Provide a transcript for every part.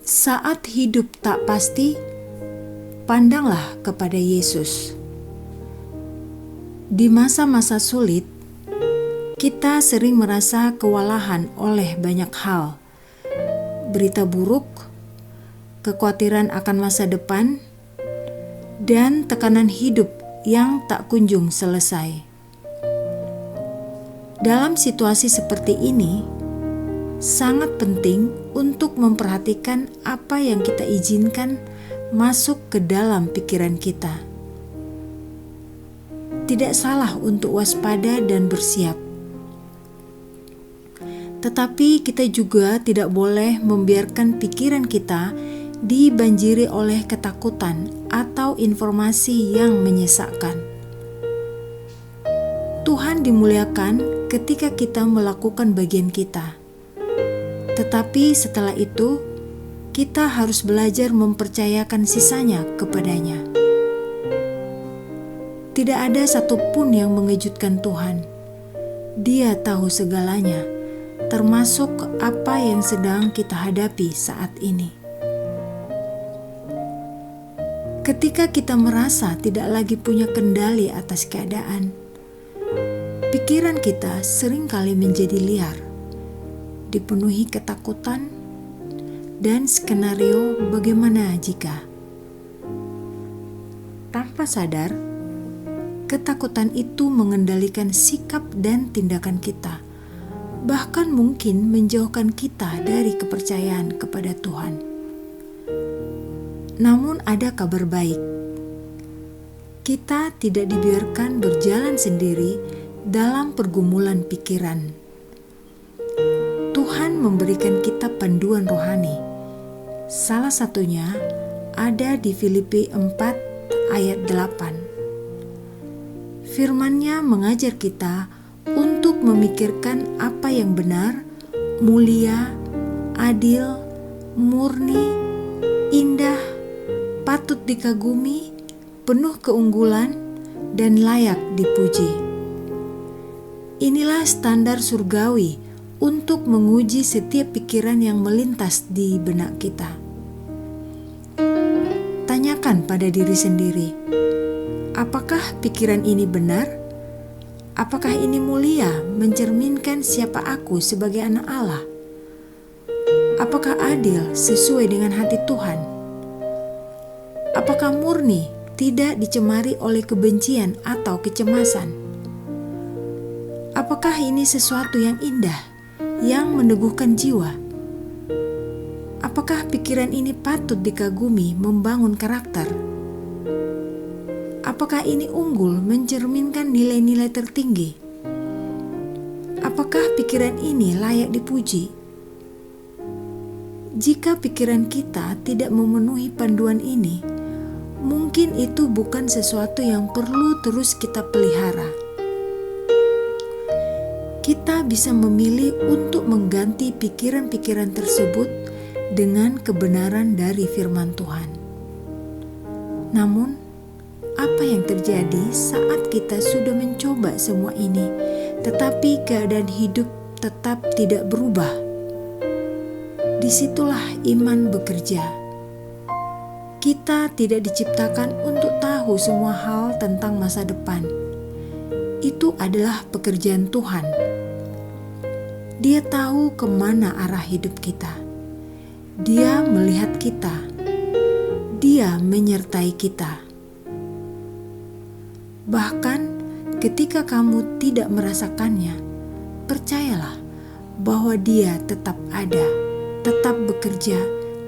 Saat hidup tak pasti, pandanglah kepada Yesus. Di masa-masa sulit, kita sering merasa kewalahan oleh banyak hal. Berita buruk, kekhawatiran akan masa depan, dan tekanan hidup yang tak kunjung selesai. Dalam situasi seperti ini, sangat penting untuk memperhatikan apa yang kita izinkan masuk ke dalam pikiran kita. Tidak salah untuk waspada dan bersiap. Tetapi kita juga tidak boleh membiarkan pikiran kita dibanjiri oleh ketakutan atau informasi yang menyesakkan. Tuhan dimuliakan ketika kita melakukan bagian kita. Tetapi setelah itu, kita harus belajar mempercayakan sisanya kepadanya. Tidak ada satupun yang mengejutkan Tuhan. Dia tahu segalanya, termasuk apa yang sedang kita hadapi saat ini. Ketika kita merasa tidak lagi punya kendali atas keadaan, pikiran kita seringkali menjadi liar, dipenuhi ketakutan dan skenario bagaimana jika. Tanpa sadar, ketakutan itu mengendalikan sikap dan tindakan kita, bahkan mungkin menjauhkan kita dari kepercayaan kepada Tuhan. Namun ada kabar baik. Kita tidak dibiarkan berjalan sendiri dalam pergumulan pikiran. Tuhan memberikan kita panduan rohani. Salah satunya ada di Filipi 4 ayat 8. Firman-Nya mengajar kita untuk memikirkan apa yang benar, mulia, adil, murni, indah, patut dikagumi, penuh keunggulan, dan layak dipuji. Inilah standar surgawi untuk menguji setiap pikiran yang melintas di benak kita. Tanyakan pada diri sendiri, apakah pikiran ini benar? Apakah ini mulia, mencerminkan siapa aku sebagai anak Allah? Apakah adil, sesuai dengan hati Tuhan? Apakah murni, tidak dicemari oleh kebencian atau kecemasan? Apakah ini sesuatu yang indah, yang meneguhkan jiwa? Apakah pikiran ini patut dikagumi, membangun karakter? Apakah ini unggul, mencerminkan nilai-nilai tertinggi? Apakah pikiran ini layak dipuji? Jika pikiran kita tidak memenuhi panduan ini, mungkin itu bukan sesuatu yang perlu terus kita pelihara. Kita bisa memilih untuk mengganti pikiran-pikiran tersebut dengan kebenaran dari firman Tuhan. Namun, apa yang terjadi saat kita sudah mencoba semua ini, tetapi keadaan hidup tetap tidak berubah? Disitulah iman bekerja. Kita tidak diciptakan untuk tahu semua hal tentang masa depan. Itu adalah pekerjaan Tuhan. Dia tahu kemana arah hidup kita. Dia melihat kita. Dia menyertai kita. Bahkan ketika kamu tidak merasakannya, percayalah bahwa Dia tetap ada, tetap bekerja,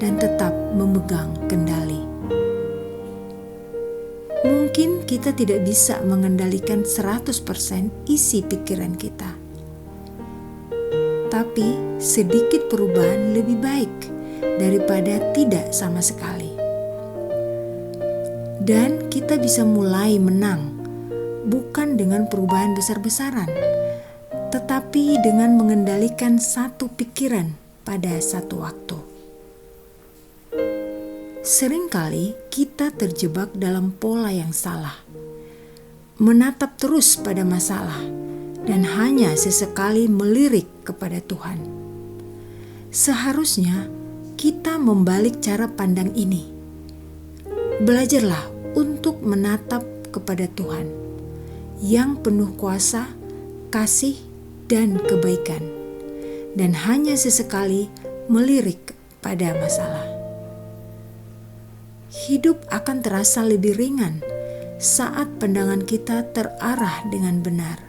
dan tetap memegang kendali. Mungkin kita tidak bisa mengendalikan 100% isi pikiran kita. Tapi sedikit perubahan lebih baik daripada tidak sama sekali. Dan kita bisa mulai menang, bukan dengan perubahan besar-besaran, tetapi dengan mengendalikan satu pikiran pada satu waktu. Seringkali kita terjebak dalam pola yang salah, menatap terus pada masalah, dan hanya sesekali melirik kepada Tuhan. Seharusnya kita membalik cara pandang ini. Belajarlah untuk menatap kepada Tuhan yang penuh kuasa, kasih, dan kebaikan, dan hanya sesekali melirik pada masalah. Hidup akan terasa lebih ringan saat pandangan kita terarah dengan benar.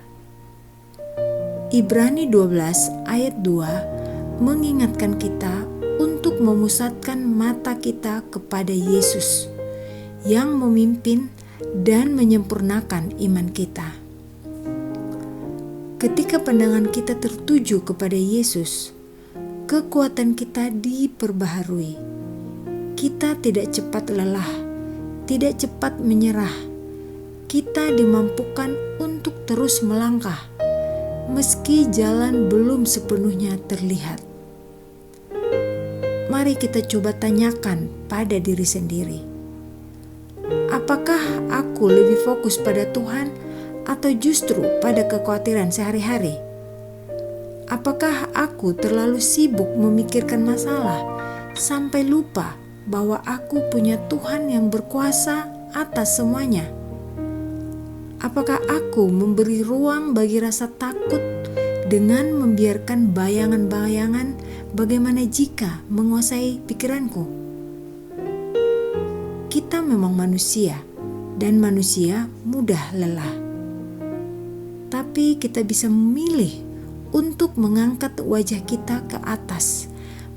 Ibrani 12 ayat 2 mengingatkan kita untuk memusatkan mata kita kepada Yesus yang memimpin dan menyempurnakan iman kita. Ketika pandangan kita tertuju kepada Yesus, kekuatan kita diperbaharui. Kita tidak cepat lelah, tidak cepat menyerah. Kita dimampukan untuk terus melangkah, meski jalan belum sepenuhnya terlihat. Mari kita coba tanyakan pada diri sendiri. Apakah aku lebih fokus pada Tuhan atau justru pada kekhawatiran sehari-hari? Apakah aku terlalu sibuk memikirkan masalah sampai lupa bahwa aku punya Tuhan yang berkuasa atas semuanya? Apakah aku memberi ruang bagi rasa takut dengan membiarkan bayangan-bayangan bagaimana jika menguasai pikiranku? Kita memang manusia, dan manusia mudah lelah. Tapi kita bisa memilih untuk mengangkat wajah kita ke atas,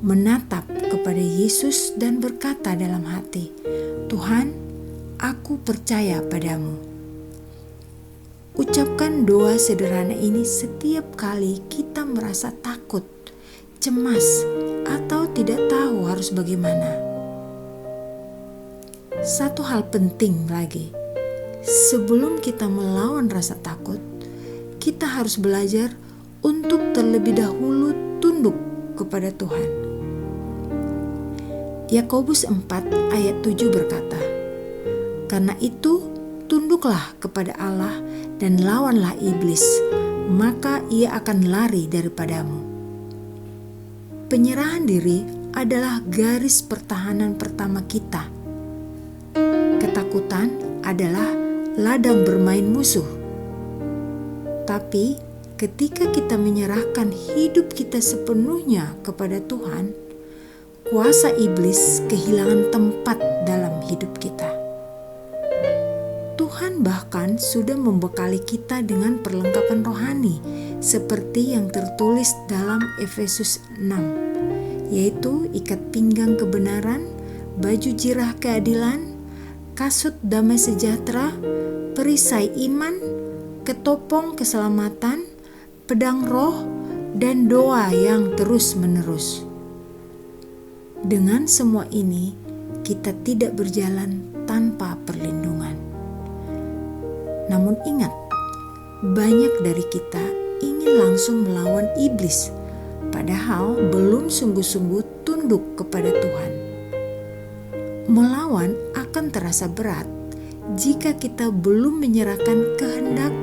menatap kepada Yesus dan berkata dalam hati, "Tuhan, aku percaya padamu." Ucapkan doa sederhana ini setiap kali kita merasa takut, cemas, atau tidak tahu harus bagaimana. Satu hal penting lagi, sebelum kita melawan rasa takut, kita harus belajar untuk terlebih dahulu tunduk kepada Tuhan. Yakobus 4 ayat 7 berkata, "Karena itu tunduklah kepada Allah dan lawanlah iblis, maka ia akan lari daripadamu." Penyerahan diri adalah garis pertahanan pertama kita. Ketakutan adalah ladang bermain musuh. Tapi ketika kita menyerahkan hidup kita sepenuhnya kepada Tuhan, kuasa iblis kehilangan tempat dalam hidup kita. Tuhan bahkan sudah membekali kita dengan perlengkapan rohani seperti yang tertulis dalam Efesus 6, yaitu ikat pinggang kebenaran, baju jirah keadilan, kasut damai sejahtera, perisai iman, ketopong keselamatan, pedang roh, dan doa yang terus-menerus. Dengan semua ini, kita tidak berjalan tanpa perlindungan. Namun ingat, banyak dari kita ingin langsung melawan iblis, padahal belum sungguh-sungguh tunduk kepada Tuhan. Melawan akan terasa berat jika kita belum menyerahkan kehendak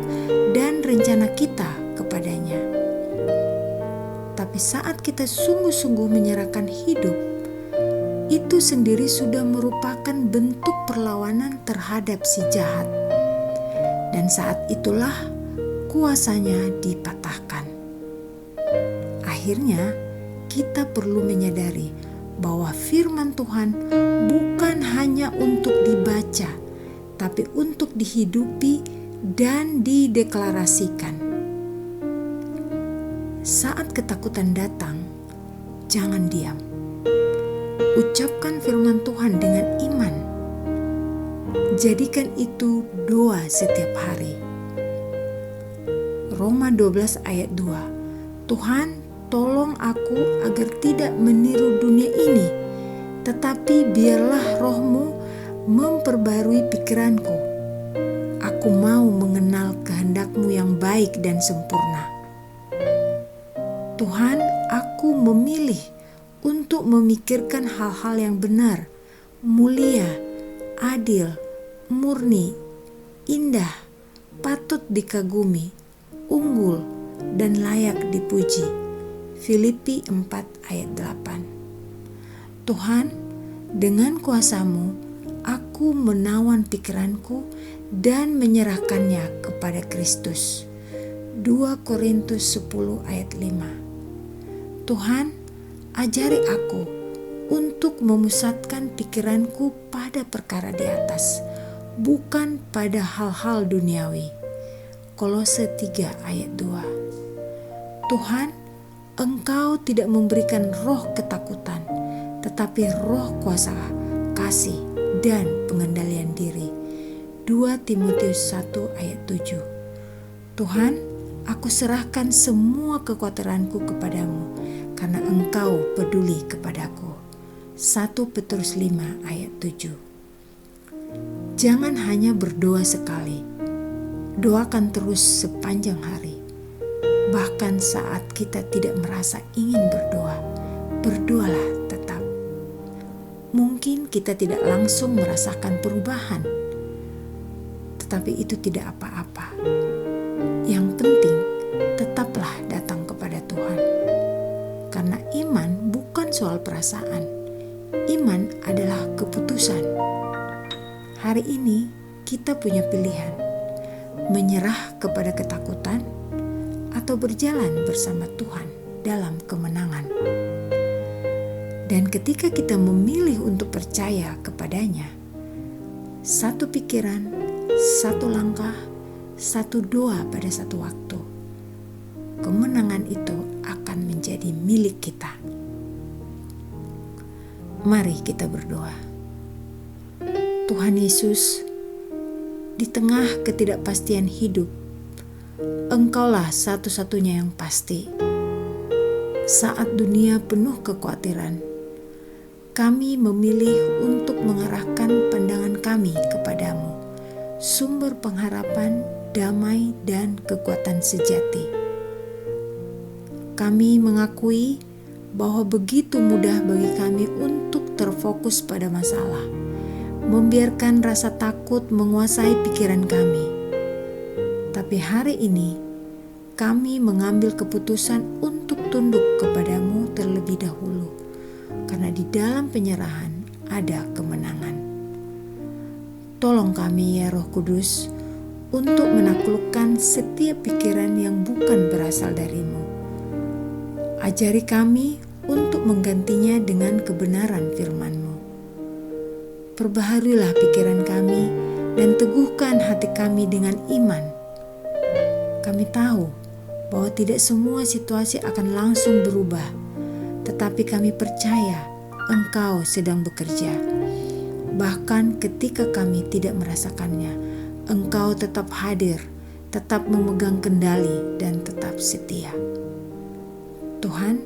dan rencana kita kepadanya. Tapi saat kita sungguh-sungguh menyerahkan hidup, itu sendiri sudah merupakan bentuk perlawanan terhadap si jahat. Dan saat itulah kuasanya dipatahkan. Akhirnya, kita perlu menyadari bahwa firman Tuhan bukan hanya untuk dibaca, tapi untuk dihidupi dan dideklarasikan. Saat ketakutan datang, jangan diam. Ucapkan firman Tuhan dengan iman. Jadikan itu doa setiap hari. Roma 12 ayat 2. Tuhan, tolong aku agar tidak meniru dunia ini, tetapi biarlah roh-Mu memperbarui pikiranku. Aku mau mengenal kehendak-Mu yang baik dan sempurna. Tuhan, aku memilih untuk memikirkan hal-hal yang benar, mulia, adil, murni, indah, patut dikagumi, unggul, dan layak dipuji. Filipi 4 ayat 8. Tuhan, dengan kuasa-Mu, aku menawan pikiranku dan menyerahkannya kepada Kristus. 2 Korintus 10 ayat 5. Tuhan, ajari aku untuk memusatkan pikiranku pada perkara di atas, bukan pada hal-hal duniawi. Kolose 3 ayat 2. Tuhan, Engkau tidak memberikan roh ketakutan, tetapi roh kuasa, kasih, dan pengendalian diri. 2 Timotius 1 ayat 7. Tuhan, aku serahkan semua kekhawatiranku kepadamu, karena Engkau peduli kepadaku. 1 Petrus 5 ayat 7. Jangan hanya berdoa sekali, doakan terus sepanjang hari. Bahkan saat kita tidak merasa ingin berdoa, berdoalah tetap. Mungkin kita tidak langsung merasakan perubahan, tetapi itu tidak apa-apa. Yang penting, tetaplah datang kepada Tuhan. Karena iman bukan soal perasaan. Iman adalah keputusan. Hari ini kita punya pilihan, menyerah kepada ketakutan atau berjalan bersama Tuhan dalam kemenangan. Dan ketika kita memilih untuk percaya kepadanya, satu pikiran, satu langkah, satu doa pada satu waktu, kemenangan itu akan menjadi milik kita. Mari kita berdoa. Tuhan Yesus, di tengah ketidakpastian hidup, Engkaulah satu-satunya yang pasti. Saat dunia penuh kekhawatiran, kami memilih untuk mengarahkan pandangan kami kepadamu, sumber pengharapan, damai, dan kekuatan sejati. Kami mengakui bahwa begitu mudah bagi kami untuk terfokus pada masalah, membiarkan rasa takut menguasai pikiran kami. Tapi hari ini, kami mengambil keputusan untuk tunduk kepadamu terlebih dahulu, karena di dalam penyerahan ada kemenangan. Tolong kami ya Roh Kudus, untuk menaklukkan setiap pikiran yang bukan berasal darimu. Ajari kami untuk menggantinya dengan kebenaran firman-Mu. Perbaharuilah pikiran kami dan teguhkan hati kami dengan iman. Kami tahu bahwa tidak semua situasi akan langsung berubah, tetapi kami percaya Engkau sedang bekerja. Bahkan ketika kami tidak merasakannya, Engkau tetap hadir, tetap memegang kendali, dan tetap setia. Tuhan,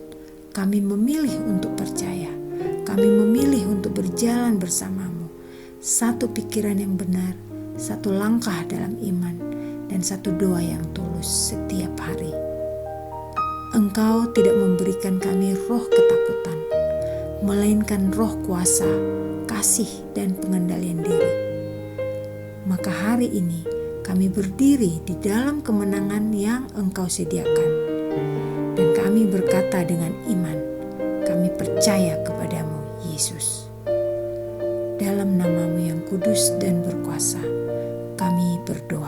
kami memilih untuk percaya. Kami memilih untuk berjalan bersama-Mu. Satu pikiran yang benar, satu langkah dalam iman, dan satu doa yang tulus setiap hari. Engkau tidak memberikan kami roh ketakutan, melainkan roh kuasa, kasih, dan pengendalian diri. Maka hari ini kami berdiri di dalam kemenangan yang Engkau sediakan. Dan kami berkata dengan iman, kami percaya kepadamu, Yesus. Dalam nama-Mu yang kudus dan berkuasa, kami berdoa.